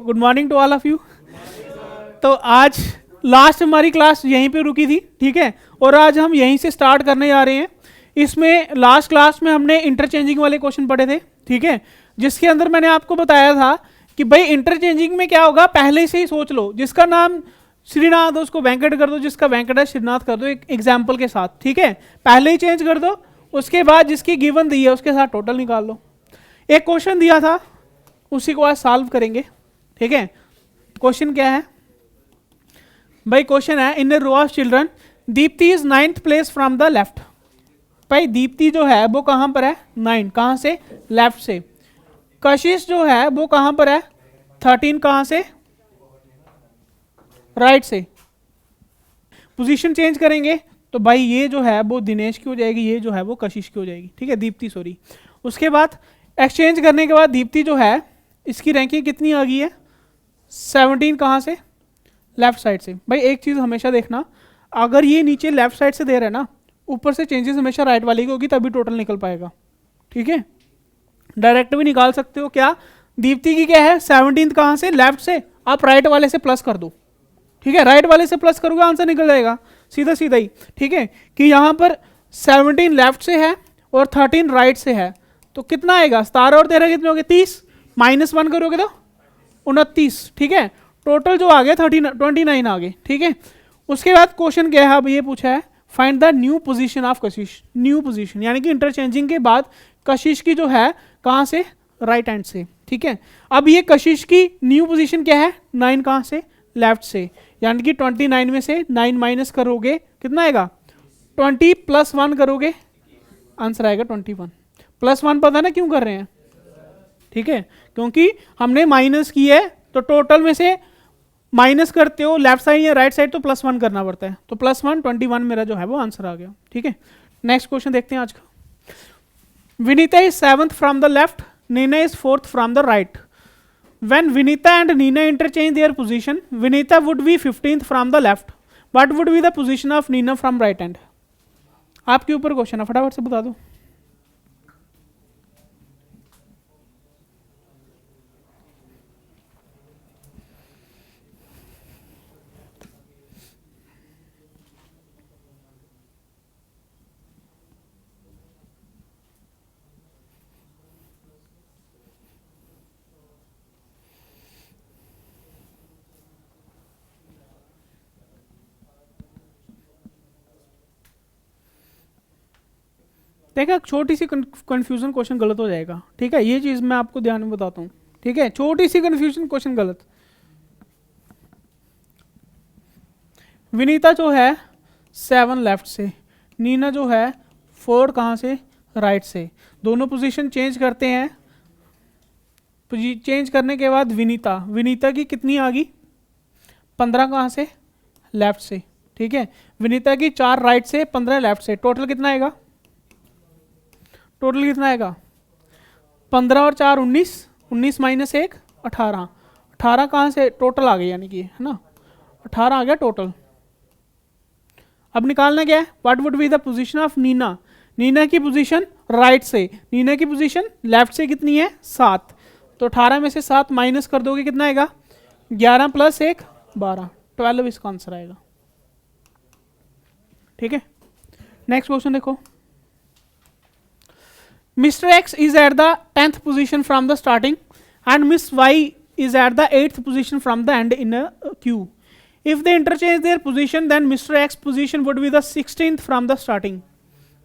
Good morning to all of you. तो आज last हमारी क्लास यहीं पे रुकी थी, ठीक है, और आज हम यहीं से स्टार्ट करने जा रहे हैं। इसमें लास्ट क्लास में हमने इंटरचेंजिंग वाले क्वेश्चन पढ़े थे, ठीक है, जिसके अंदर मैंने आपको बताया था कि भाई इंटरचेंजिंग में क्या होगा, पहले से ही सोच लो, जिसका नाम श्रीनाथ हो उसको वेंकट कर दो, जिसका वेंकट है श्रीनाथ कर दो, एक एग्जाम्पल के साथ, ठीक है, पहले ही चेंज कर दो। उसके बाद जिसकी गिवन दी है उसके साथ टोटल निकाल लो। एक क्वेश्चन दिया था उसी को आज सॉल्व करेंगे, ठीक है। क्वेश्चन क्या है भाई? क्वेश्चन है in row of children Deepti is 9th place from the left. भाई दीप्ति जो है वो कहां पर है? 9, कहां से? लेफ्ट से। कशिश जो है वो कहां पर है? 13, कहां से? राइट से। पोजीशन चेंज करेंगे तो भाई ये जो है वो दिनेश की हो जाएगी, ये जो है वो कशिश की हो जाएगी, ठीक है, दीप्ति सॉरी। उसके बाद एक्सचेंज करने के बाद दीप्ति जो है इसकी रैंकिंग कितनी आ गई है? 17, कहां से? लेफ्ट साइड से। भाई एक चीज हमेशा देखना, अगर ये नीचे लेफ्ट साइड से दे रहा है ना, ऊपर से चेंजेस हमेशा राइट वाली की होगी, तभी टोटल निकल पाएगा, ठीक है। डायरेक्ट भी निकाल सकते हो। क्या दीप्ति की क्या है? 17 कहां से? लेफ्ट से। आप राइट वाले से प्लस कर दो, ठीक है, राइट वाले से प्लस करोगे आंसर निकल जाएगा सीधा सीधा ही, ठीक है, कि यहां पर 17 लेफ्ट से है और 13 राइट से है, तो कितना आएगा? 17 और 13 कितने हो गए? 30, -1 करोगे तो 29, ठीक है, टोटल जो आ गया 29 आ गए, ठीक है। उसके बाद क्वेश्चन क्या है? अब ये पूछा है find the new position of Kashish. New position यानी कि इंटरचेंजिंग के बाद कशिश की जो है कहां से? राइट हैंड से, ठीक है। अब ये कशिश की न्यू पोजीशन क्या है? 9, कहां से? लेफ्ट से। यानी कि 29 में से 9 माइनस करोगे कितना आएगा? 20 + 1 करोगे आंसर आएगा 21। +1 पता ना क्यों कर रहे हैं? ठीक है, क्योंकि हमने माइनस की है, तो टोटल में से माइनस करते हो लेफ्ट साइड या राइट साइड तो +1 करना पड़ता है, तो +1 21 मेरा जो है वो आंसर आ गया, ठीक है। नेक्स्ट क्वेश्चन देखते हैं आज का। Vinita is 7th from the left, Nina is 4th from the right. When Vinita and Nina interchange their position, Vinita would be 15th from the left. What would be the position of Nina from right hand? आपके ऊपर question है, फटाफट से बता दो। देखा, छोटी सी confusion question गलत हो जाएगा, ठीक है, ये चीज मैं आपको ध्यान में बताता हूँ, ठीक है, छोटी सी कंफ्यूजन क्वेश्चन गलत। विनीता जो है 7 लेफ्ट से, नीना जो है 4 कहाँ से? राइट से। दोनों पोजीशन चेंज करते हैं, चेंज करने के बाद विनीता की कितनी आ गई? 15 कहाँ से? लेफ्ट से, ठीक है। विनीता की 4 राइट से, 15 लेफ्ट से, टोटल कितना आएगा? टोटल कितना आएगा? 15 और 4 19, 19 - 1 18, 18 कहाँ से? टोटल आ गई, यानी कि है ना, 18 आ गया टोटल। अब निकालना क्या है? What would be the position of Nina. Nina की पोजीशन राइट से, नीना की पोजीशन लेफ्ट से कितनी है? 7, तो 18 में से 7 माइनस कर दोगे कितना आएगा? 11 + 1 12, 12 इसका आंसर आएगा, ठीक है। नेक्स्ट क्वेश्चन देखो। Mr. X is at the 10th position from the starting and Miss Y is at the 8th position from the end in a queue. If they interchange their position, then Mr. X position would be the 16th from the starting.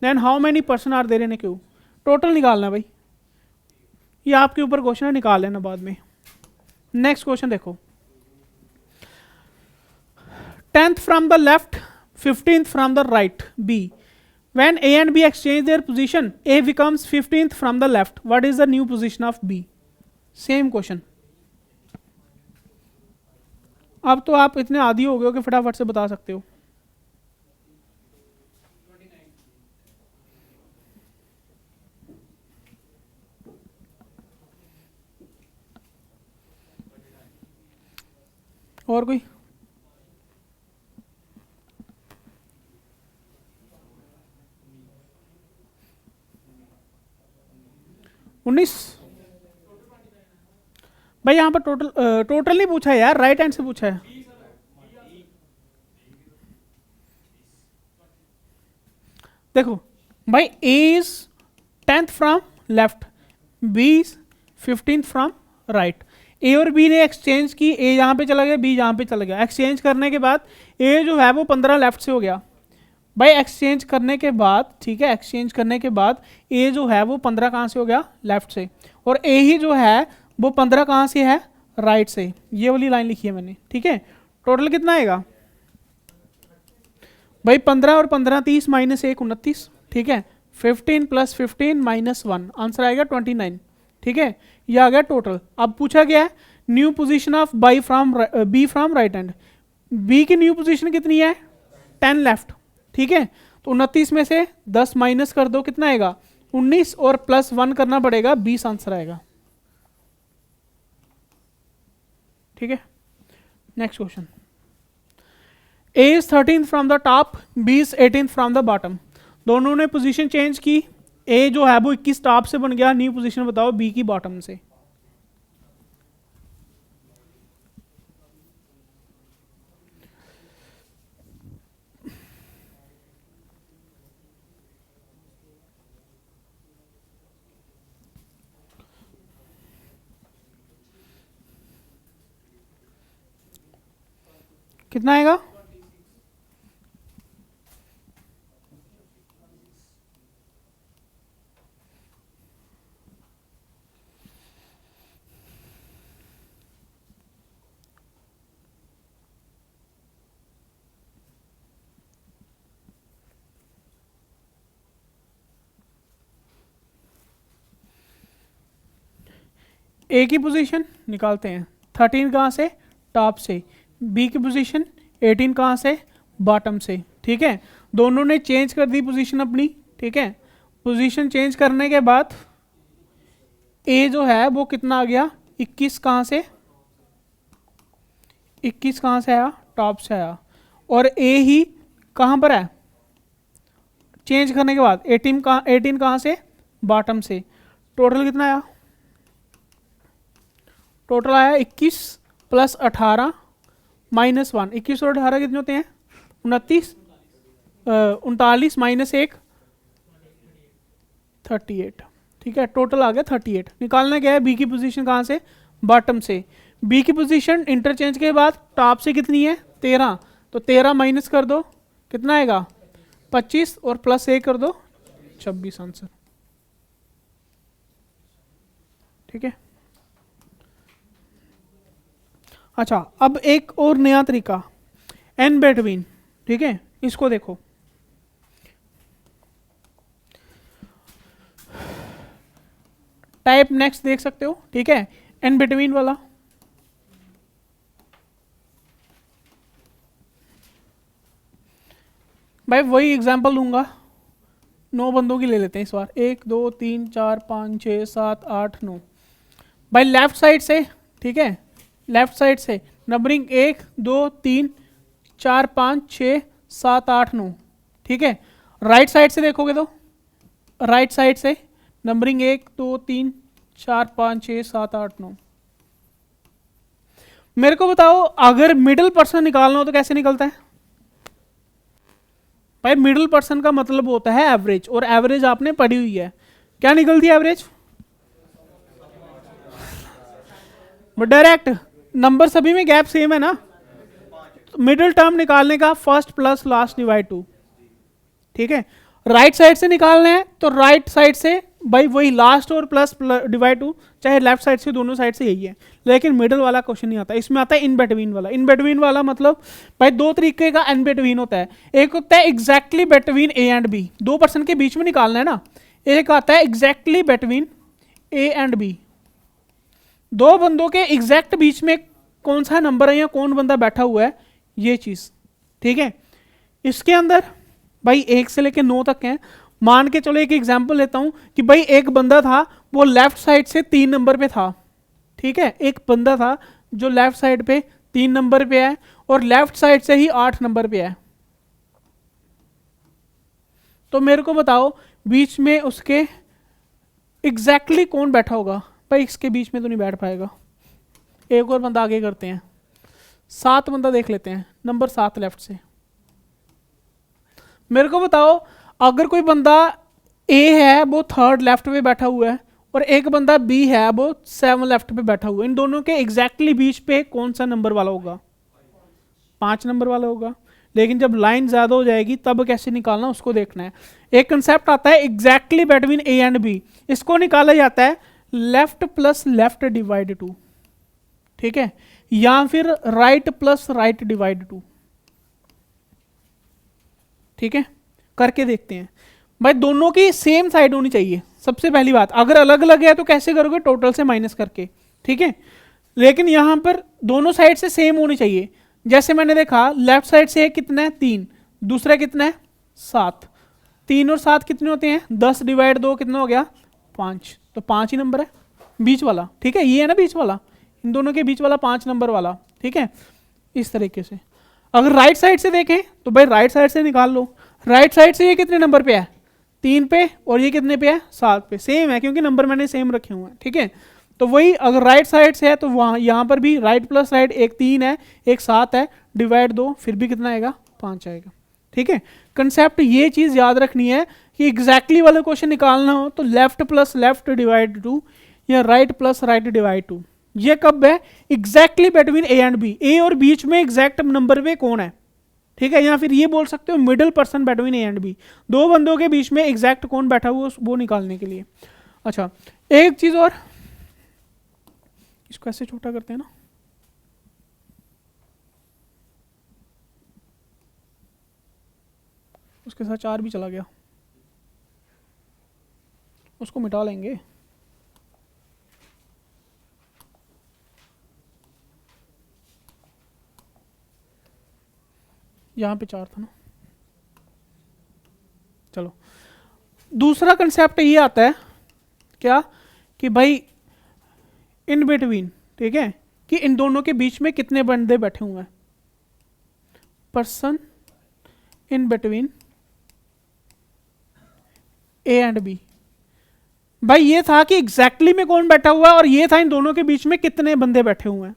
Then how many person are there in a queue? Total निकालना भाई, ये आपके ऊपर question है, निकाल लेना बाद में। नेक्स्ट क्वेश्चन देखो। 10th from the left, 15th from the right, B. When A and B exchange their position, A becomes 15th from the left. What is the new position of B? Same question. अब तो आप इतने आदी हो गए हो कि फटाफट से बता सकते हो। और कोई? 19। भाई यहाँ पर टोटल नहीं पूछा है यार, राइट हैंड से पूछा है। देखो भाई A is 10th from left, B is 15th from right. A और बी ने एक्सचेंज की, ए यहाँ पे चला गया, बी यहाँ पे चला गया। एक्सचेंज करने के बाद ए जो है वो 15 लेफ्ट से हो गया भाई। एक्सचेंज करने के बाद, ठीक है, एक्सचेंज करने के बाद ए जो है वो 15 कहाँ से हो गया, लेफ्ट से, और ए ही जो है वो 15 कहाँ से है, राइट से। ये वाली लाइन लिखी है मैंने, ठीक है। टोटल कितना आएगा भाई, 15 और 15 30 माइनस 1 29, ठीक है। 15 + 15 - 1, आंसर आएगा 29, ठीक है। ये आ गया टोटल। अब पूछा गया है new position of by from B from right hand. B की न्यू पोजीशन कितनी है, 10 लेफ्ट, ठीक है। तो 29 में से 10 माइनस कर दो, कितना आएगा 19, और +1 करना पड़ेगा, 20 आंसर आएगा, ठीक है। Next question, A is 13th from the top, B is 18th from the bottom. दोनों ने पोजीशन चेंज की, A जो है वो 21 टॉप से बन गया, न्यू पोजीशन बताओ B की बॉटम से। कितना आएगा, ए की पोजीशन निकालते हैं, 13 कहाँ से, टॉप से। बी की पोजीशन 18 कहाँ से, बॉटम से, ठीक है। दोनों ने चेंज कर दी पोजीशन अपनी, ठीक है। पोजीशन चेंज करने के बाद ए जो है वो कितना आ गया, 21 कहाँ से, 21 कहाँ से आया, टॉप से आया। और ए ही कहाँ पर है, चेंज करने के बाद 18 कहाँ से, बॉटम से। टोटल कितना आया, टोटल आया 21 + 18 - 1। 21 और 18 कितने होते हैं, 29, 39 - 1 38, ठीक है। टोटल आ गया 38। निकालना क्या है, बी की पोजीशन कहाँ से, बॉटम से। बी की पोजीशन इंटरचेंज के बाद टॉप से कितनी है, 13, तो 13 माइनस कर दो, कितना आएगा 25, और +1 कर दो, 26 आंसर, ठीक है। अच्छा, अब एक और नया तरीका, एन बिटवीन, ठीक है। इसको देखो, टाइप नेक्स्ट देख सकते हो, ठीक है। एन बिटवीन वाला, भाई वही एग्जांपल लूंगा, 9 बंदों की ले लेते हैं इस बार, 1 2 3 4 5 6 7 8 9। भाई लेफ्ट साइड से, ठीक है, लेफ्ट साइड से नंबरिंग 1 2 3 4 5 6 7 8 9, ठीक है। राइट साइड से देखोगे तो राइट साइड से नंबरिंग 1 2 3 4 5 6 7 8 9। मेरे को बताओ, अगर मिडिल पर्सन निकालना हो तो कैसे निकलता है भाई? मिडिल पर्सन का मतलब होता है एवरेज, और एवरेज आपने पढ़ी हुई है, क्या निकलती है एवरेज? डायरेक्ट नंबर सभी में गैप सेम है ना, मिडिल टर्म निकालने का फर्स्ट प्लस लास्ट डिवाइड 2, ठीक है। राइट साइड से निकालना है तो राइट साइड से भाई वही लास्ट और प्लस डिवाइड 2, चाहे लेफ्ट साइड से, दोनों साइड से यही है। लेकिन मिडिल वाला क्वेश्चन नहीं आता, इसमें आता है इन बिटवीन वाला। इन बिटवीन वाला मतलब भाई 2 तरीके का इन बिटवीन होता है। एक होता है exactly between A and B, 2 person के बीच में निकालना है ना। एक आता है exactly between A and B, 2 बंदों के एग्जैक्ट बीच में कौन सा नंबर है या कौन बंदा बैठा हुआ है, ये चीज, ठीक है। इसके अंदर भाई 1 से लेकर 9 तक हैं। मान के चलो एक एग्जांपल लेता हूं कि भाई एक बंदा था वो लेफ्ट साइड से 3 नंबर पे था, ठीक है। एक बंदा था जो लेफ्ट साइड पे 3 नंबर पे है और लेफ्ट साइड से ही 8 नंबर पे है। तो मेरे को बताओ बीच में उसके एग्जैक्टली कौन बैठा होगा? भाई इसके बीच में तो नहीं बैठ पाएगा, एक और बंदा आगे करते हैं, 7 बंदा देख लेते हैं, नंबर 7 लेफ्ट से। मेरे को बताओ अगर कोई बंदा ए है वो 3rd लेफ्ट पे बैठा हुआ है और एक बंदा बी है वो 7 लेफ्ट पे बैठा हुआ है, इन दोनों के एग्जैक्टली बीच पे कौन सा नंबर वाला होगा? 5 नंबर वाला होगा। लेकिन जब लाइन ज्यादा हो जाएगी तब कैसे निकालना उसको देखना है। एक कंसेप्ट आता है exactly between A and B, इसको निकाला जाता है लेफ्ट प्लस लेफ्ट डिवाइड 2, ठीक है, या फिर राइट प्लस राइट डिवाइड 2, ठीक है। करके देखते हैं भाई, दोनों की सेम साइड होनी चाहिए सबसे पहली बात। अगर अलग अलग है तो कैसे करोगे? टोटल से माइनस करके, ठीक है। लेकिन यहां पर दोनों साइड से सेम होनी चाहिए। जैसे मैंने देखा लेफ्ट साइड से कितना है 3, दूसरा कितना है 7, 3 और 7 कितने होते हैं? 10 डिवाइड 2 कितना हो गया? 5, तो 5 ही नंबर है बीच वाला, ठीक है। ये है ना बीच वाला, इन दोनों के बीच वाला 5 नंबर वाला, ठीक है। इस तरीके से अगर राइट साइड से देखें तो भाई राइट साइड से निकाल लो। राइट साइड से ये कितने नंबर पे है? 3 पे, और ये कितने पे है? 7 पे। सेम है क्योंकि नंबर मैंने सेम रखे हुए हैं, ठीक है। तो वही अगर राइट साइड से है तो वहाँ यहाँ पर भी राइट प्लस राइट, एक 3 है एक 7 है, डिवाइड 2 फिर भी कितना आएगा? 5 आएगा, ठीक है। कंसेप्ट ये चीज़ याद रखनी है कि एग्जैक्टली वाला क्वेश्चन निकालना हो तो लेफ्ट प्लस लेफ्ट डिवाइड 2 या राइट प्लस राइट डिवाइड 2। ये कब है? Exactly between A and B, A और बीच में एग्जैक्ट नंबर पे कौन है, ठीक है। या फिर ये बोल सकते हो middle person between A and B, दो बंदों के बीच में एग्जैक्ट कौन बैठा हुआ वो निकालने के लिए। अच्छा एक चीज और, इसको ऐसे छोटा करते हैं ना, उसके साथ 4 भी चला गया, उसको मिटा लेंगे। यहाँ पे 4 था ना, चलो। दूसरा कंसेप्ट ये आता है क्या कि भाई इन बिटवीन, ठीक है, कि इन दोनों के बीच में कितने बंदे बैठे हुए हैं। Person in between A and B. भाई ये था कि एग्जैक्टली में कौन बैठा हुआ है और ये था इन दोनों के बीच में कितने बंदे बैठे हुए हैं,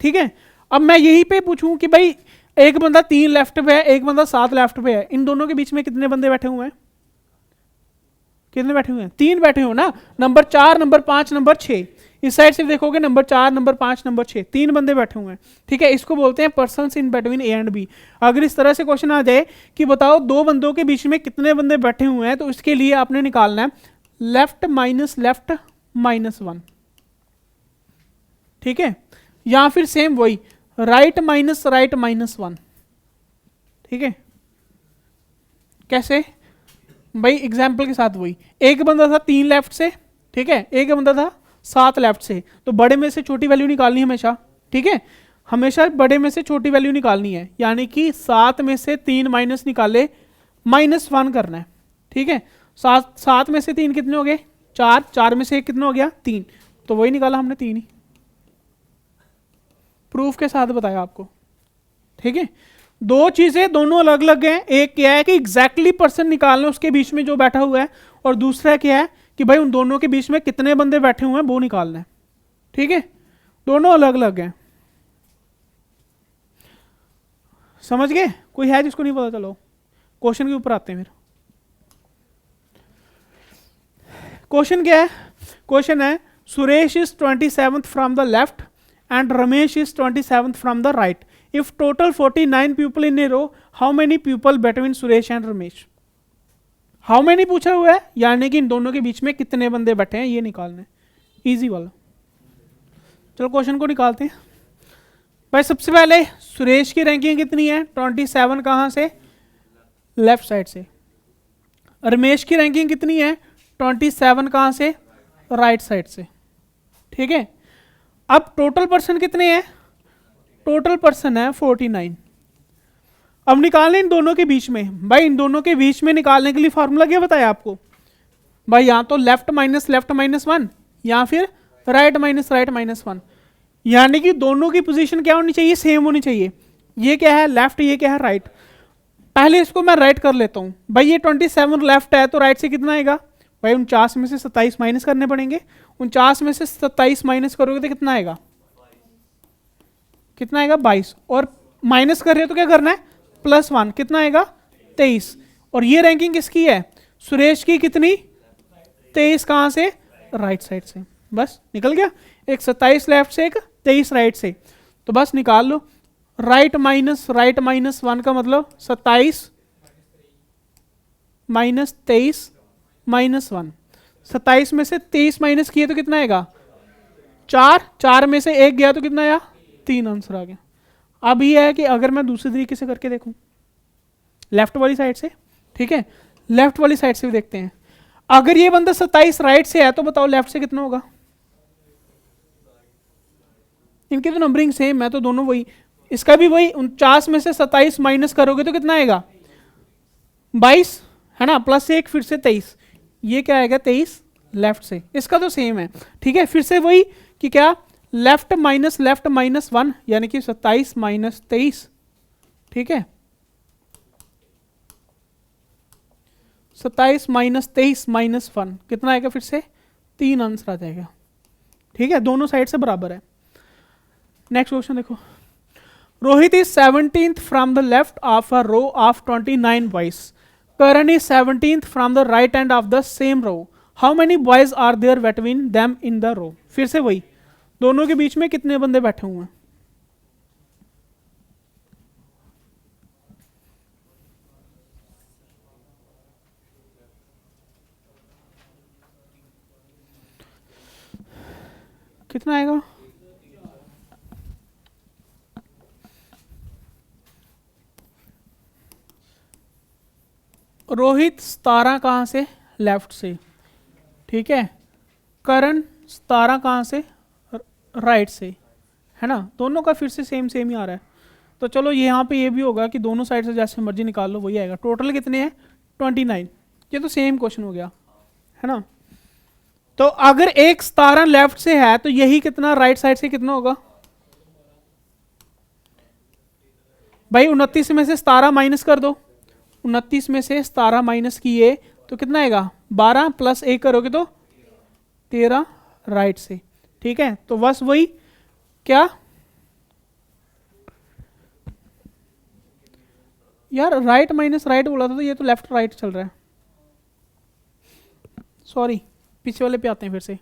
ठीक है। अब मैं यहीं पे पूछूं कि भाई एक बंदा 3 लेफ्ट पे है, एक बंदा 7 लेफ्ट पे है, इन दोनों के बीच में कितने बंदे बैठे हुए हैं? कितने बैठे हुए हैं? 3 बैठे हो ना, नंबर 4 नंबर 5 नंबर 6। इस साइड से देखोगे नंबर 4 नंबर 5 नंबर 6, 3 बंदे बैठे हुए हैं, ठीक है। इसको बोलते हैं persons in between A and B. अगर इस तरह से क्वेश्चन आ जाए कि बताओ दो बंदों के बीच में कितने बंदे बैठे हुए हैं, तो इसके लिए आपने निकालना है लेफ्ट माइनस 1, ठीक है। या फिर सेम वही राइट माइनस 1, ठीक है। कैसे? भाई एग्जाम्पल के साथ वही, एक बंदा था 3 लेफ्ट से, ठीक है, एक बंदा था 7 लेफ्ट से, तो बड़े में से छोटी वैल्यू निकालनी हमेशा, ठीक है। हमेशा बड़े में से छोटी वैल्यू निकालनी है, यानी कि 7 में से 3 माइनस निकाले -1 करना है, ठीक है। 7 में से 3 कितने हो गए? 4, 4 में से 1 कितना हो गया? 3, तो वही निकाला हमने 3 ही, प्रूफ के साथ बताया आपको, ठीक है। दो चीजें दोनों अलग अलग हैं, एक क्या है कि एग्जैक्टली पर्सन निकालना उसके बीच में जो बैठा हुआ है, और दूसरा क्या है कि भाई उन दोनों के बीच में कितने बंदे बैठे हुए हैं वो निकालना है, ठीक है। दोनों अलग अलग हैं, समझ गए? कोई है जिसको नहीं पता? चलो क्वेश्चन के ऊपर आते हैं फिर। क्वेश्चन क्या है? क्वेश्चन है Suresh is 27th from the left and Ramesh is 27th from the right. If total 49 people in a row, how many people between Suresh and Ramesh? How many पूछा हुआ है, यानी कि इन दोनों के बीच में कितने बंदे बैठे हैं ये निकालना है, इजी वाला। चलो क्वेश्चन को निकालते हैं। भाई सबसे पहले सुरेश की रैंकिंग कितनी है? 27 कहाँ से? लेफ्ट साइड से। रमेश की रैंकिंग कितनी है? 27 कहाँ से? राइट साइड से, ठीक है। अब टोटल पर्सन कितने हैं? टोटल पर्सन है 49। अब निकालने इन दोनों के बीच में। भाई इन दोनों के बीच में निकालने के लिए फॉर्मूला क्या बताया आपको? भाई या तो लेफ्ट माइनस 1 या फिर राइट माइनस 1, यानी कि दोनों की पोजीशन क्या होनी चाहिए? सेम होनी चाहिए। ये क्या है? लेफ्ट, ये क्या है? राइट। पहले इसको मैं राइट कर लेता हूं। भाई ये 27 लेफ्ट है तो राइट से कितना आएगा? भाई 49 में से 27 माइनस करने पड़ेंगे। 49 में से 27 माइनस करोगे तो कितना आएगा? कितना आएगा 22, और माइनस कर रहे हो तो क्या करना है +1, कितना आएगा 23। और ये रैंकिंग किसकी है, सुरेश की, कितनी 23, कहाँ से राइट साइड से, बस निकल गया। एक 27 लेफ्ट से, एक 23 राइट से, तो बस निकाल लो। राइट माइनस -1 का मतलब 27 -23 -1, 27 में से 23 माइनस किए तो कितना आएगा 4, 4 में से 1 गया तो कितना आया 3, आंसर आ गया। अब ये है कि अगर मैं दूसरे तरीके से करके देखूं, लेफ्ट वाली साइड से, ठीक है, लेफ्ट वाली साइड से भी देखते हैं। अगर ये बंदा 27 राइट से है तो बताओ लेफ्ट से कितना होगा। इनकी तो नंबरिंग सेम है, तो दोनों वही, इसका भी वही 49 में से 27 माइनस करोगे तो कितना आएगा 22, है ना, +1 फिर से 23, ये क्या आएगा 23 लेफ्ट से, इसका तो सेम है। ठीक है, फिर से वही कि क्या लेफ्ट -1 यानी कि 27 - 23, ठीक है, 27 - 23 -1 कितना आएगा, फिर से 3 आंसर आ जाएगा। ठीक है, दोनों साइड से बराबर है। नेक्स्ट क्वेश्चन देखो, Rohit is 17th from the left of a row of 29 boys, Karan is 17th from the right end of the same row, how many boys are there between them in the row. फिर से वही, दोनों के बीच में कितने बंदे बैठे हुए हैं। कितना आएगा, रोहित 17 कहाँ से लेफ्ट से, ठीक है, करण 17 कहाँ से राइट से, है ना, दोनों का फिर से सेम सेम ही आ रहा है। तो चलो यहाँ पे ये भी होगा कि दोनों साइड से जैसे मर्जी निकाल लो वही आएगा। टोटल कितने हैं 29, ये तो सेम क्वेश्चन हो गया, है ना। तो अगर एक 17 लेफ्ट से है तो यही कितना राइट साइड से कितना होगा भाई, 29 में से 17 माइनस कर दो, 29 में से 17 माइनस किए तो कितना आएगा 12 + 1 करोगे तो 13 राइट से। ठीक है, तो बस वही क्या यार, राइट माइनस राइट बोला था तो ये तो लेफ्ट राइट चल रहा है, सॉरी, पीछे वाले पे आते हैं फिर से।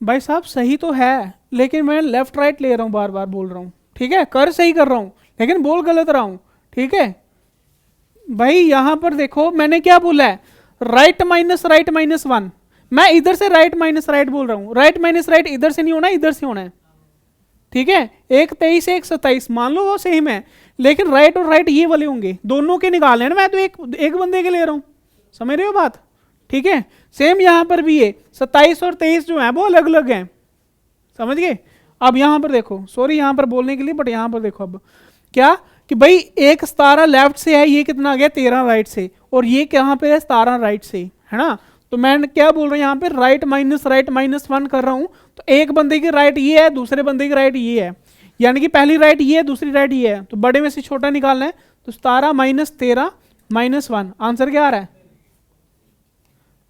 भाई साहब सही तो है, लेकिन मैं लेफ्ट राइट ले रहा हूँ, बार बार बोल रहा हूँ, ठीक है, कर सही कर रहा हूँ लेकिन बोल गलत रहा हूँ। ठीक है भाई, यहां पर देखो मैंने क्या बोला है, राइट -1, मैं इधर से राइट माइनस राइट बोल रहा हूँ, राइट माइनस राइट इधर से नहीं होना, इधर से होना है। ठीक है, एक 23 एक 27, मान लो वो सेम है, लेकिन राइट और राइट ये वाले होंगे, दोनों के निकालने हैं ना, मैं तो एक बंदे के ले रहा हूँ, समझ रहे हो बात। ठीक है, सेम यहां पर भी है, 27 और 23 जो है वो अलग अलग हैं, समझ गए। अब यहां पर देखो, सॉरी यहां पर बोलने के लिए, बट यहां पर देखो अब क्या कि भाई एक 17 लेफ्ट से है, ये कितना आ गया 13 राइट से, और ये कहां पे है 17 राइट से, है ना। तो मैं क्या बोल रहा हूं यहाँ पे, राइट -1 कर रहा हूं, तो एक बंदे की राइट ये है, दूसरे बंदे की राइट ये है, यानी कि पहली राइट ये है, दूसरी राइट ये है, तो बड़े में से छोटा निकालना है, तो 17 - 13 -1, आंसर क्या आ रहा है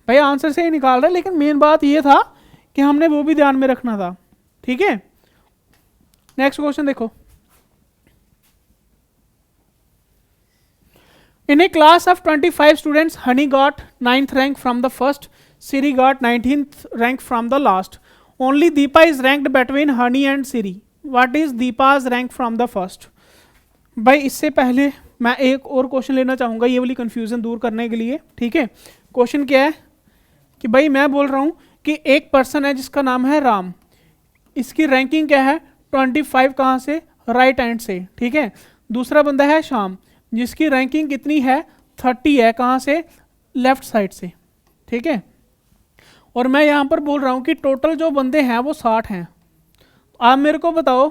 भाई, आंसर से ही निकाल रहा है, लेकिन मेन बात ये था कि हमने वो भी ध्यान में रखना था। ठीक है, नेक्स्ट क्वेश्चन देखो, in a class of 25 students, Honey got 9th rank from the first, Siri got 19th rank from the last, only Deepa is ranked between Honey and Siri, what is Deepa's rank from the first। भाई इससे पहले मैं एक और question लेना चाहूँगा ये वाली कंफ्यूजन दूर करने के लिए। ठीक है, क्वेश्चन क्या है कि भाई मैं बोल रहा हूँ कि एक पर्सन है जिसका नाम है राम, इसकी रैंकिंग क्या है 25 कहाँ से राइट हैंड से, ठीक है। दूसरा बंदा है श्याम जिसकी रैंकिंग कितनी है 30 है, कहाँ से लेफ्ट साइड से, ठीक है। और मैं यहाँ पर बोल रहा हूँ कि टोटल जो बंदे हैं वो 60 हैं। आप मेरे को बताओ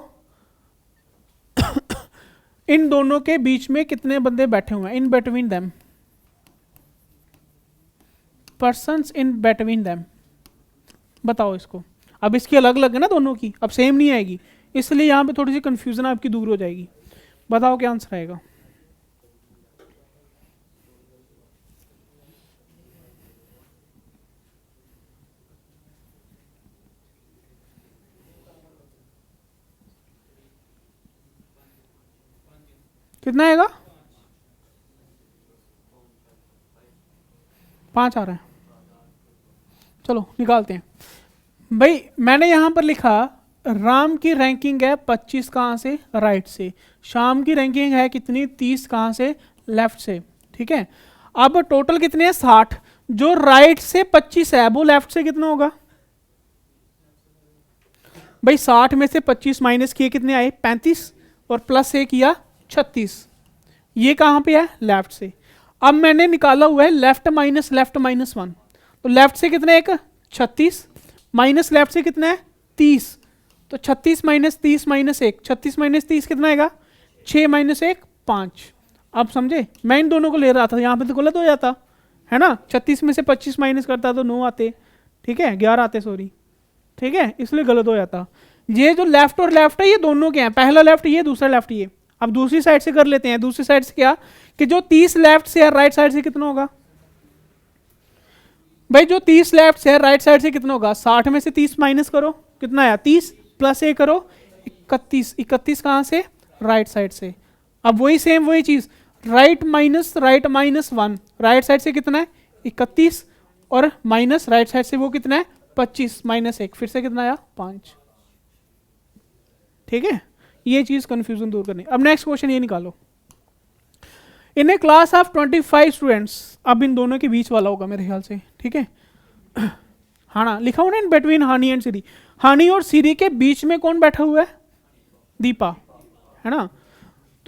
इन दोनों के बीच में कितने बंदे बैठे हुए हैं, in between them, persons in between them, बताओ इसको। अब इसकी अलग अलग है ना दोनों की, अब सेम नहीं आएगी, इसलिए यहाँ पे थोड़ी सी कंफ्यूजन आपकी दूर हो जाएगी। बताओ क्या आंसर आएगा। कितना आएगा? 5 आ रहा है। चलो निकालते हैं भाई। मैंने यहां पर लिखा राम की रैंकिंग है 25 कहाँ से? राइट से। श्याम की रैंकिंग है कितनी? 30 कहाँ से? लेफ्ट से। ठीक है, अब टोटल कितने हैं? 60। जो राइट से 25 है वो लेफ्ट से कितना होगा भाई? 60 में से 25 माइनस किए कितने आए? 35, और प्लस से किया 36। ये कहाँ पे है? लेफ्ट से। अब मैंने निकाला हुआ है लेफ्ट माइनस 1, तो लेफ्ट से कितना है? एक 36 माइनस लेफ्ट से कितना है? 30, तो 36 माइनस 30 माइनस 1, 36 माइनस 30 कितना आएगा? 6 माइनस 1 5। आप समझे? मैं इन दोनों को ले रहा था, यहाँ पे तो गलत हो जाता है ना। 36 में से 25 माइनस करता तो 9 आते, ठीक है, 11 आते सॉरी, ठीक है, इसलिए गलत हो जाता। ये जो लेफ्ट और लेफ्ट है ये दोनों के हैं, पहला लेफ्ट ये, दूसरा लेफ्ट ये। अब दूसरी साइड से कर लेते हैं। दूसरी साइड से क्या कि जो 30 लेफ्ट से है राइट साइड से कितना होगा भाई? जो 30 लेफ्ट से है राइट साइड से कितना होगा? 60 में से 30 माइनस करो, कितना आया? 30, प्लस ए करो 31। 31 कहाँ से? राइट साइड से। अब वही सेम वही चीज, राइट माइनस 1, राइट साइड से कितना है? 31, और माइनस राइट साइड से वो कितना है? 25 माइनस 1, फिर से कितना आया? 5। ठीक है, ये चीज कंफ्यूजन दूर करनी। अब नेक्स्ट क्वेश्चन ये निकालो। इन ए क्लास ऑफ 25 स्टूडेंट्स, अब इन दोनों के बीच वाला होगा मेरे ख्याल से, ठीक है। हाँ ना, लिखा हुआ ना इन बिटवीन हानी एंड सीरी। हानी और सीरी के बीच में कौन बैठा हुआ है? दीपा, है ना।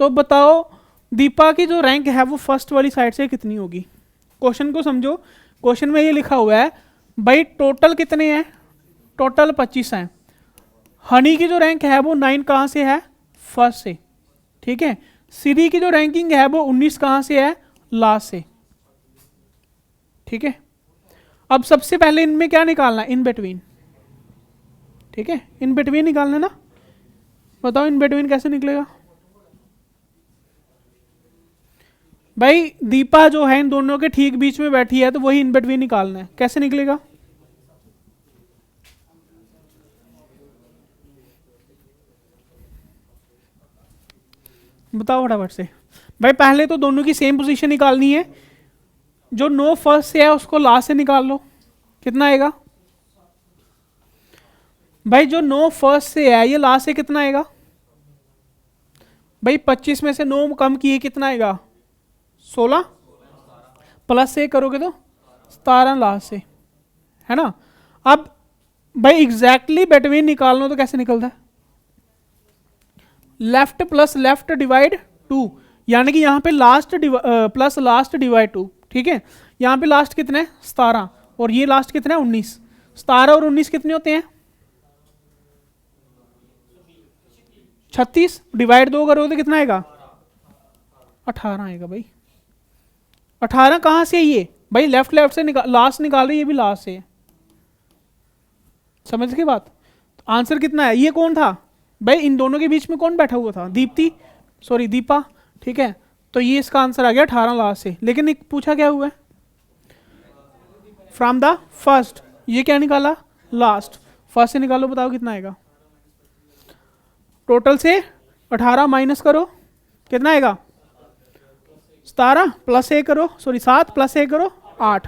तो बताओ दीपा की जो रैंक है वो फर्स्ट वाली साइड से कितनी होगी? क्वेश्चन को समझो। क्वेश्चन में ये लिखा हुआ है भाई टोटल कितने हैं? टोटल 25 हैं। हनी की जो रैंक है वो 9 कहाँ से है? फर्स्ट से, ठीक है। सीरी की जो रैंकिंग है वो 19 कहाँ से है? लास्ट से, ठीक है। अब सबसे पहले इनमें क्या निकालना है? इन बिटवीन, ठीक है, इन बिटवीन निकालना ना। बताओ इन बिटवीन कैसे निकलेगा भाई? दीपा जो है इन दोनों के ठीक बीच में बैठी है, तो वही इन बिटवीन निकालना है। कैसे निकलेगा? बताओ फटाफट से भाई। पहले तो दोनों की सेम पोजीशन निकालनी है। जो 9 फर्स्ट से है उसको लास्ट से निकाल लो, कितना आएगा भाई? जो 9 फर्स्ट से है ये लास्ट से कितना आएगा भाई? 25 में से 9 कम किए कितना आएगा? 16, प्लस से करोगे तो 17 लास्ट से, है ना। अब भाई एग्जैक्टली बिटवीन निकालना तो कैसे निकलता है? लेफ्ट प्लस लेफ्ट डिवाइड 2, यानी कि यहाँ पे लास्ट प्लस लास्ट डिवाइड 2, ठीक है। यहाँ पे लास्ट कितना है? 17, और ये लास्ट कितना है? 19। 17 और 19 कितने होते हैं? 36, डिवाइड 2 करोगे तो कितना आएगा? 18 आएगा भाई। 18 कहाँ से है ये भाई? लेफ्ट लेफ्ट से लास्ट निकाल रहे, ये भी लास्ट से है। समझ के बात? तो आंसर कितना है? ये कौन था भाई? इन दोनों के बीच में कौन बैठा हुआ था? दीपा, ठीक है। तो ये इसका आंसर आ गया 18 लास्ट से। लेकिन एक पूछा क्या हुआ है? From the first. ये क्या निकाला? लास्ट। फर्स्ट से निकालो, बताओ कितना आएगा? टोटल से 18 माइनस करो, कितना आएगा? 17 प्लस 1 करो, सॉरी 7 प्लस 1 करो 8,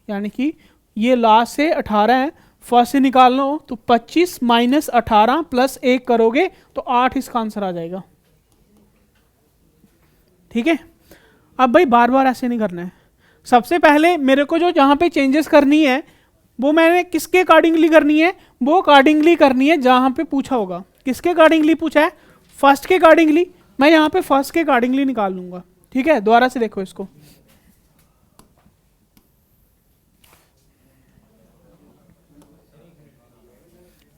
यानी कि ये लास्ट से 18 है। फर्स्ट से निकालना हो तो 25 माइनस 18 प्लस 1 करोगे तो 8 इसका आंसर आ जाएगा, ठीक है। अब भाई बार बार ऐसे नहीं करना है। सबसे पहले मेरे को जो जहां पे चेंजेस करनी है वो मैंने किसके अकॉर्डिंगली करनी है? वो अकॉर्डिंगली करनी है जहां पे पूछा होगा। किसके अकॉर्डिंगली पूछा है? फर्स्ट के अकॉर्डिंगली। मैं यहाँ पे फर्स्ट के अकॉर्डिंगली निकाल लूंगा, ठीक है। दोबारा से देखो इसको,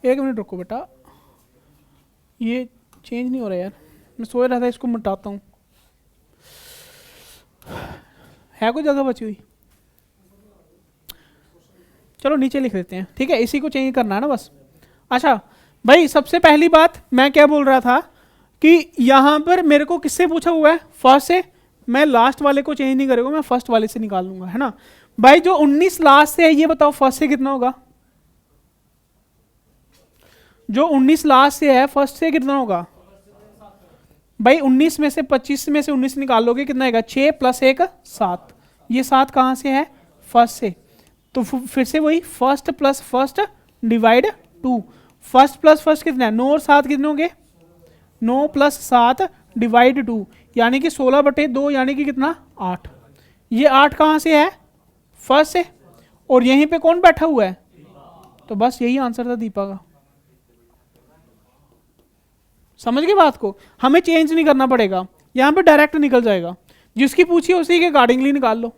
एक मिनट रुको बेटा, ये चेंज नहीं हो रहा यार। मैं सोच रहा था इसको मिटाता हूँ। है कोई जगह बची हुई? चलो नीचे लिख देते हैं, ठीक है। इसी को चेंज करना है ना बस। अच्छा भाई, सबसे पहली बात मैं क्या बोल रहा था कि यहाँ पर मेरे को किससे पूछा हुआ है? फर्स्ट से। मैं लास्ट वाले को चेंज नहीं करूँगा, मैं फर्स्ट वाले से निकाल लूंगा, है ना। भाई जो 19 लास्ट से है ये बताओ फर्स्ट से कितना होगा? जो 19 लास्ट से है फर्स्ट से कितना होगा भाई 19 में से 25 में से 19 निकाल लोगे कितना आएगा 6 प्लस 1 7। ये 7 कहाँ से है फर्स्ट से, तो फिर से वही first plus first divide 2। First plus first कितना है 9 और 7 कितने होंगे 9 प्लस 7 डिवाइड 2 यानी कि 16/2 यानी कि कितना 8। ये 8 कहाँ से है फर्स्ट से, और यहीं पे कौन बैठा हुआ है, तो बस यही आंसर था दीपा का। समझ गए बात को, हमें चेंज नहीं करना पड़ेगा, यहां पे डायरेक्ट निकल जाएगा, जिसकी पूछिए उसी के अकॉर्डिंगली निकाल लो।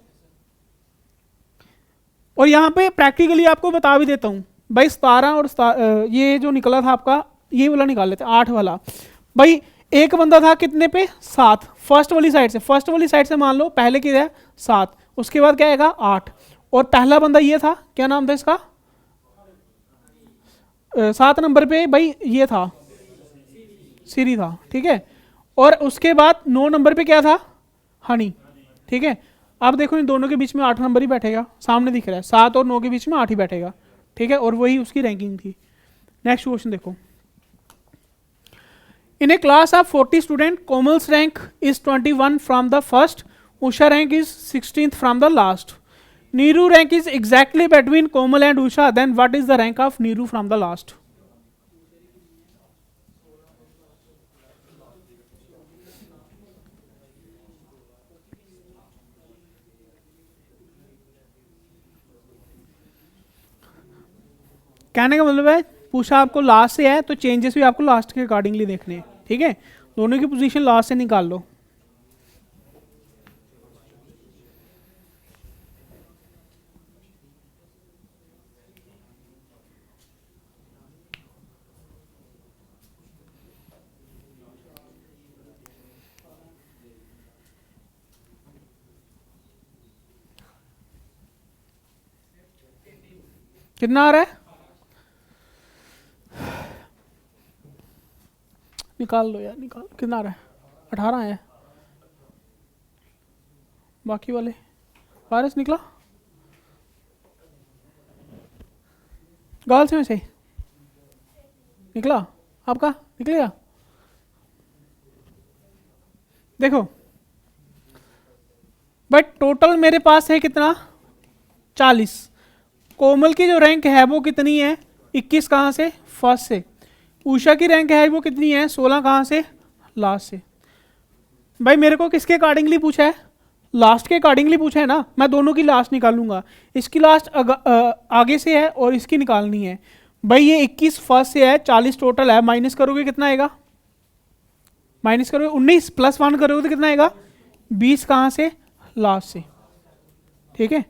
और यहां पे प्रैक्टिकली आपको बता भी देता हूं भाई 17 और ये जो निकला था आपका ये वाला निकाल लेते 8 वाला। भाई एक बंदा था कितने पे 7 फर्स्ट वाली साइड से, फर्स्ट वाली साइड से मान लो पहले की है 7, उसके बाद क्या आएगा 8, और पहला बंदा ये था क्या नाम था इसका 7 नंबर पे भाई ये था सीरी था, ठीक है। और उसके बाद 9 नंबर पे क्या था हनी, ठीक है। अब देखो इन दोनों के बीच में 8 नंबर ही बैठेगा, सामने दिख रहा है 7 और 9 के बीच में 8 ही बैठेगा, ठीक है, और वही उसकी रैंकिंग थी। नेक्स्ट क्वेश्चन देखो, in a class of 40 student Komal's rank is 21 from the first, Usha rank is 16th from the last, Neeru rank is exactly between Komal and Usha, then what is the rank of Neeru from the last. कहने का मतलब है पूछा आपको last से है तो changes भी आपको लास्ट के अकॉर्डिंगली देखने हैं, ठीक है। दोनों की पोजीशन लास्ट से निकाल लो। कितना आ रहा है निकाल लो यार, निकाल कितना आ रहा है 18 है, बाकी वाले वायरस निकला गर्ल्स में से निकला, आपका निकलेगा। देखो बट टोटल मेरे पास है कितना 40, कोमल की जो रैंक है वो कितनी है 21 कहाँ से फर्स्ट से, उषा की रैंक है वो कितनी है 16 कहाँ से लास्ट से। भाई मेरे को किसके अकॉर्डिंगली पूछा है लास्ट के अकॉर्डिंगली पूछा है ना, मैं दोनों की लास्ट निकालूंगा, इसकी लास्ट आगे से है और इसकी निकालनी है। भाई ये 21 फर्स्ट से है 40 टोटल है, माइनस करोगे कितना आएगा, माइनस करोगे 19 प्लस 1 करोगे तो कितना आएगा 20 कहाँ से लास्ट से, ठीक है।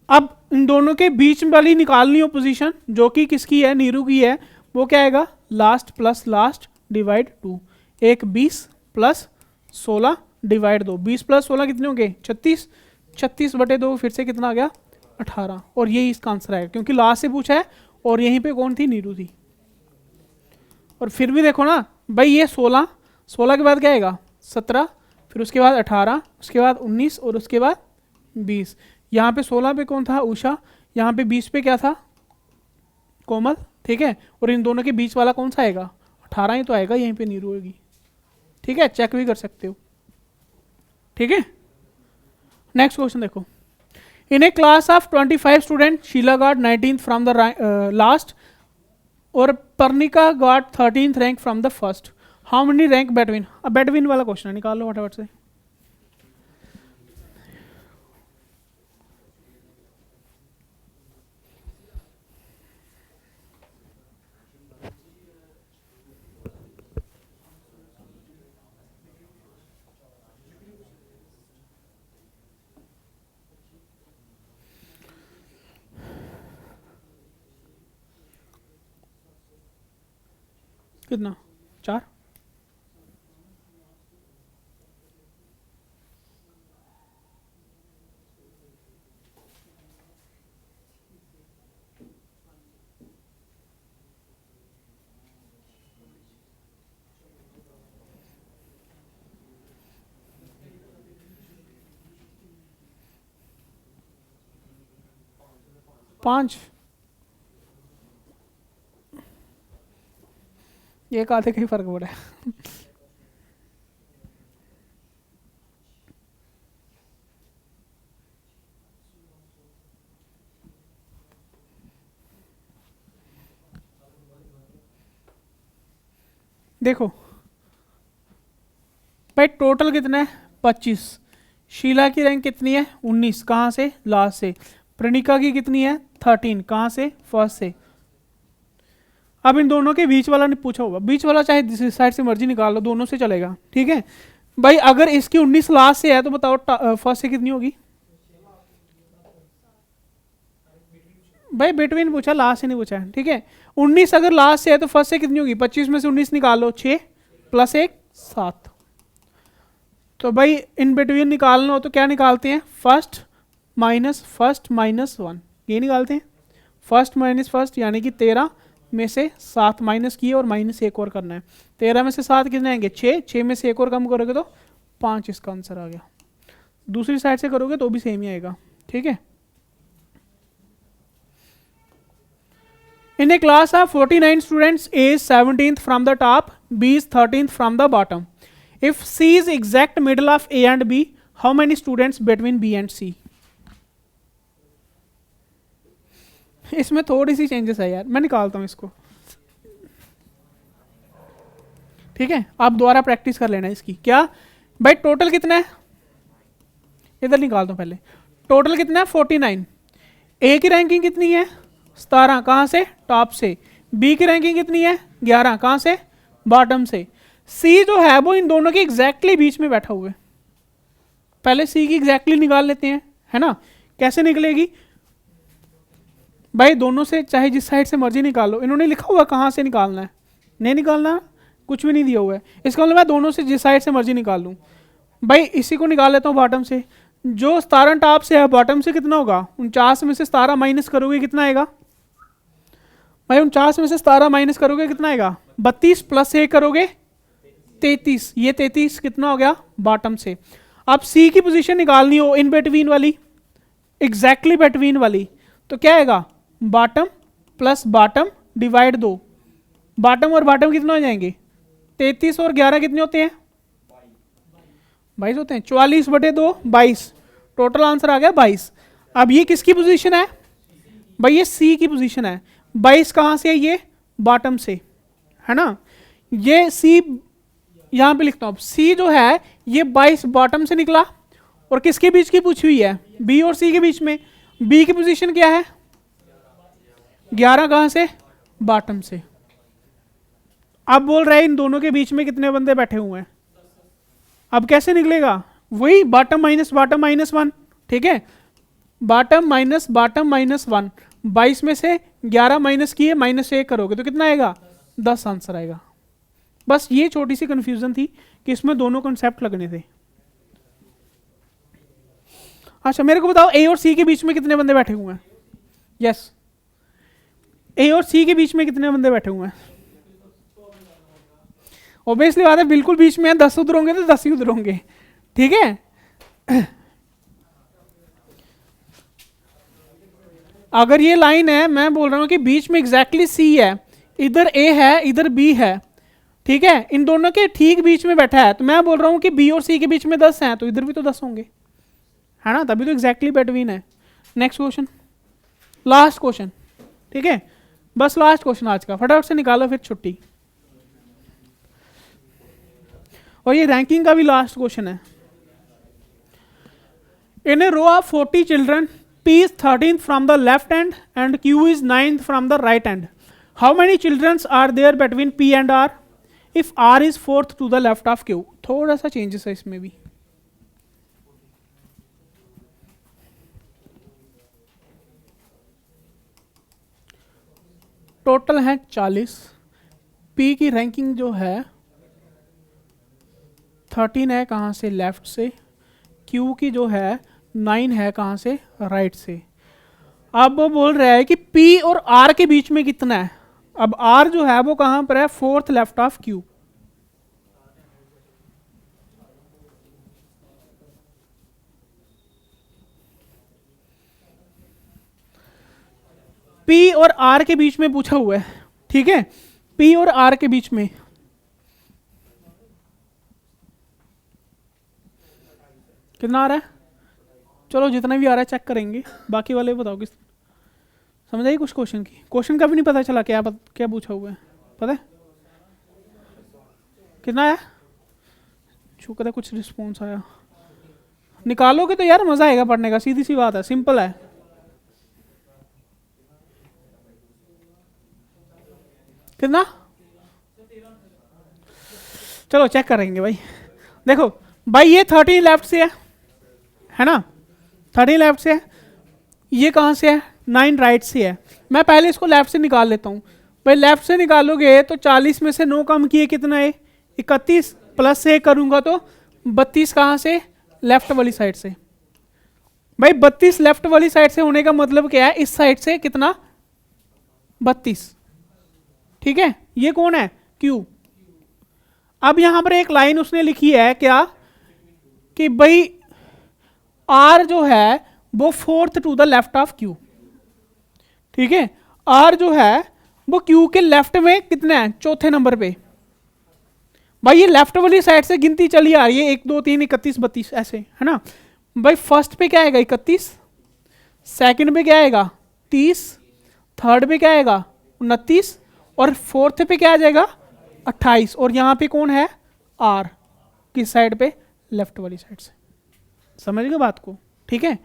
अब इन दोनों के बीच वाली निकालनी हो पोजीशन जो कि किसकी है नीरू की है, वो क्या आएगा लास्ट प्लस लास्ट डिवाइड 2, एक 20 प्लस 16 डिवाइड 2, 20 प्लस 16 कितने होंगे 36, 36/2 फिर से कितना आ गया 18, और यही इसका आंसर आएगा क्योंकि लास्ट से पूछा है और यहीं पे कौन थी नीरू थी। और फिर भी देखो ना भाई ये 16, 16 के बाद क्या आएगा 17, फिर उसके बाद 18, उसके बाद 19 और उसके बाद 20। यहाँ पे 16 पे कौन था उषा, यहाँ पे 20 पे क्या था कोमल, ठीक है, और इन दोनों के बीच वाला कौन सा आएगा 18 ही तो आएगा, यहीं पे नीरू होगी, ठीक है, चेक भी कर सकते हो, ठीक है। नेक्स्ट क्वेश्चन देखो, in a class of 25 student Sheela got 19th from the last और Parnika got 13th rank from the first, how many rank between, अब बिटवीन वाला क्वेश्चन है निकाल लो फटाफट से। कितना 4, पाँच, एक आधे का ही फर्क पड़ा है देखो भाई टोटल कितना है 25, शीला की रैंक कितनी है 19, कहाँ से लास्ट से, प्रणिका की कितनी है 13, कहाँ से फर्स्ट से। अब इन दोनों के बीच वाला ने पूछा होगा, बीच वाला चाहे जिस साइड से मर्जी निकाल लो, दोनों से चलेगा, ठीक है भाई। अगर इसकी 19 लास्ट से है तो बताओ फर्स्ट से कितनी होगी। भाई बिटवीन पूछा, लास्ट से नहीं पूछा है, ठीक है। 19 अगर लास्ट से है तो फर्स्ट से कितनी होगी, 25 में से 19 निकाल लो, 6 प्लस 1 7। तो भाई इन बिटवीन निकालना हो तो क्या निकालते हैं, फर्स्ट माइनस 1, ये निकालते हैं। फर्स्ट माइनस फर्स्ट यानी कि 13 में से 7 माइनस किए और माइनस 1 और करना है। 13 में से 7 कितने आएंगे 6, 6 में से 1 और कम करोगे तो 5, इसका आंसर आ गया। दूसरी साइड से करोगे तो भी सेम ही आएगा, ठीक है। In a class of 49 students, A is 17th from the top, B is 13th from the bottom. If C is exact middle of A and B, how many students between B and C? इसमें थोड़ी सी changes है यार, मैं निकालता हूँ इसको, ठीक है। आप दोबारा प्रैक्टिस कर लेना इसकी। क्या भाई टोटल कितना है, इधर निकालता हूँ पहले। टोटल कितना है 49। ए की रैंकिंग कितनी है 17, कहाँ से टॉप से। बी की रैंकिंग कितनी है 11, कहाँ से बॉटम से। सी जो है वो इन दोनों के एग्जैक्टली बीच में बैठा हुआ है। पहले सी की एग्जैक्टली निकाल लेते हैं, है ना। कैसे निकलेगी भाई, दोनों से चाहे जिस साइड से मर्जी निकालो। इन्होंने लिखा हुआ कहाँ से निकालना है, नहीं निकालना, कुछ भी नहीं दिया हुआ है। इसका मतलब मैं दोनों से जिस साइड से मर्जी निकाल लूँ। भाई इसी को निकाल लेता हूँ बॉटम से। जो 17 टॉप से है बॉटम से कितना होगा 49 में से 17 माइनस करोगे कितना आएगा भाई, 49 में से 17 माइनस करोगे कितना आएगा 32 प्लस 1 करोगे 33, ये 33 कितना हो गया बॉटम से। अब सी की पोजीशन निकालनी हो इन बिटवीन वाली, एग्जैक्टली बिटवीन वाली, तो क्या आएगा bottom plus bottom divide 2। Bottom और बॉटम कितना हो जाएंगे 33 और 11 कितने होते हैं 22 होते हैं। 44/2 22, टोटल आंसर आ गया 22। अब ये किसकी पोजीशन है भाई, ये सी की पोजीशन है। 22 कहाँ से है, ये बॉटम से, है ना। ये सी यहाँ पे लिखता हूँ, सी जो है ये 22 बॉटम से निकला और किसके बीच की पूछी हुई है बी और सी के बीच में। बी की पोजीशन क्या है 11, कहाँ से बॉटम से। अब बोल रहा है इन दोनों के बीच में कितने बंदे बैठे हुए हैं। अब कैसे निकलेगा, वही बॉटम माइनस 1, ठीक है। बॉटम माइनस 1, 22 में से 11 माइनस किए माइनस 1 करोगे तो कितना आएगा 10 आंसर आएगा। बस ये छोटी सी कंफ्यूजन थी कि इसमें दोनों कॉन्सेप्ट लगने थे। अच्छा मेरे को बताओ ए और सी के बीच में कितने बंदे बैठे हुए हैं। यस, ए और सी के बीच में कितने बंदे बैठे हुए हैं। ऑब्वियसली बात है, बिल्कुल बीच में है, 10 उधर होंगे तो 10 ही उधर होंगे, ठीक है। अगर ये लाइन है, मैं बोल रहा हूं कि बीच में एग्जैक्टली सी है, इधर ए है इधर बी है, ठीक है। इन दोनों के ठीक बीच में बैठा है, तो मैं बोल रहा हूं कि बी और सी के बीच में 10 हैं तो इधर भी तो 10 होंगे, है ना, तभी तो एग्जैक्टली बिटवीन है। नेक्स्ट क्वेश्चन, लास्ट क्वेश्चन, ठीक है। बस लास्ट क्वेश्चन आज का, फटाफट से निकालो फिर छुट्टी। और ये रैंकिंग का भी लास्ट क्वेश्चन है। In a row of 40 children, P is 13th from the left hand and Q is 9th from the right hand. How many children are there between P and R if R is 4th to the left of Q? थोड़ा सा changes है इसमें भी। Total है 40। P की ranking जो है 13 है, कहाँ से लेफ्ट से। Q की जो है 9 है, कहाँ से राइट से। अब वो बोल रहा है कि P और R के बीच में कितना है। अब R जो है वो कहाँ पर है 4th left of Q। P और R के बीच में पूछा हुआ है, ठीक है। P और R के बीच में कितना आ रहा है, चलो जितना भी आ रहा है चेक करेंगे, बाकी वाले बताओ किस समझ आई। कुछ क्वेश्चन का भी नहीं पता चला क्या पूछा हुआ है, पता है कितना है? शुक्र है कुछ रिस्पॉन्स आया। निकालोगे तो यार मजा आएगा पढ़ने का, सीधी सी बात है, सिंपल है। कितना? चलो चेक करेंगे भाई। देखो भाई ये 13 लेफ्ट से है ना, 13 लेफ्ट से है। ये कहाँ से है? 9 राइट से है। मैं पहले इसको लेफ्ट से निकाल लेता हूँ। भाई लेफ्ट से निकालोगे तो 40 में से 9 कम किए कितना है? 31, प्लस से करूंगा तो 32 कहाँ से? लेफ्ट वाली साइड से। भाई 32 लेफ्ट वाली साइड से होने का मतलब क्या है? इस साइड से कितना? 32। ठीक है, ये कौन है? Q। अब यहां पर एक लाइन उसने लिखी है क्या कि भाई R जो है वो 4th to the left of Q। ठीक है, R जो है वो Q के लेफ्ट में कितना है? चौथे नंबर पे। भाई ये लेफ्ट वाली साइड से गिनती चली आ रही है, 1 2 3 31 32 ऐसे, है ना। भाई फर्स्ट पे क्या आएगा? 31, सेकंड पे क्या आएगा? 30, थर्ड पे क्या आएगा? 29, और फोर्थ पे क्या आ जाएगा? 28। और यहाँ पे कौन है? R। किस साइड पे? लेफ्ट वाली साइड से। समझ गए बात को? ठीक है,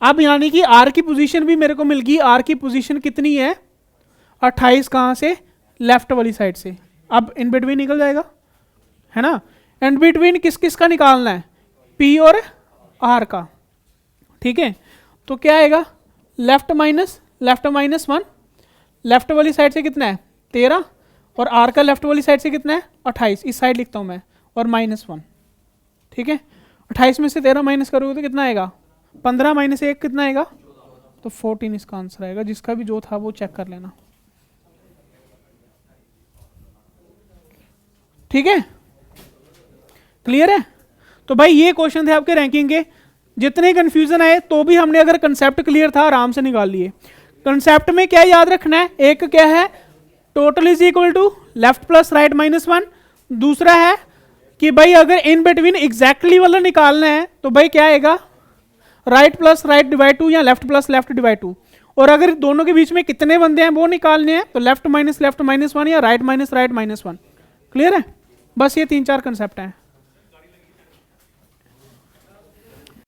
अब यानी कि R की पोजीशन भी मेरे को मिल गई। R की पोजीशन कितनी है? 28। कहाँ से? लेफ्ट वाली साइड से। अब इन बिटवीन निकल जाएगा, है ना। इन बिटवीन किस किस का निकालना है? P और R का। ठीक है, तो क्या आएगा? Left minus 1। लेफ्ट वाली साइड से कितना है? 13, और R का लेफ्ट वाली साइड से कितना है? 28। इस साइड लिखता हूं मैं, और -1। ठीक है, 28 में से 13 माइनस करोगे तो कितना आएगा? 15 माइनस 1 कितना आएगा? तो 14 इसका आंसर आएगा। जिसका भी जो था वो चेक कर लेना। ठीक है, क्लियर है? तो भाई ये क्वेश्चन थे आपके रैंकिंग के। जितने कंफ्यूजन आए तो भी हमने अगर कंसेप्ट क्लियर था आराम से निकाल लिए। कंसेप्ट में क्या याद रखना है? एक क्या है? Total is equal to left plus right -1। दूसरा है कि भाई अगर इन बिटवीन एग्जैक्टली वाला निकालना है तो भाई क्या आएगा? राइट प्लस राइट डिवाइड 2 या लेफ्ट प्लस लेफ्ट डिवाइड 2। और अगर दोनों के बीच में कितने बंदे हैं वो निकालने हैं तो लेफ्ट माइनस लेफ्ट -1 या राइट माइनस राइट -1। क्लियर है? बस ये 3-4 कंसेप्ट हैं।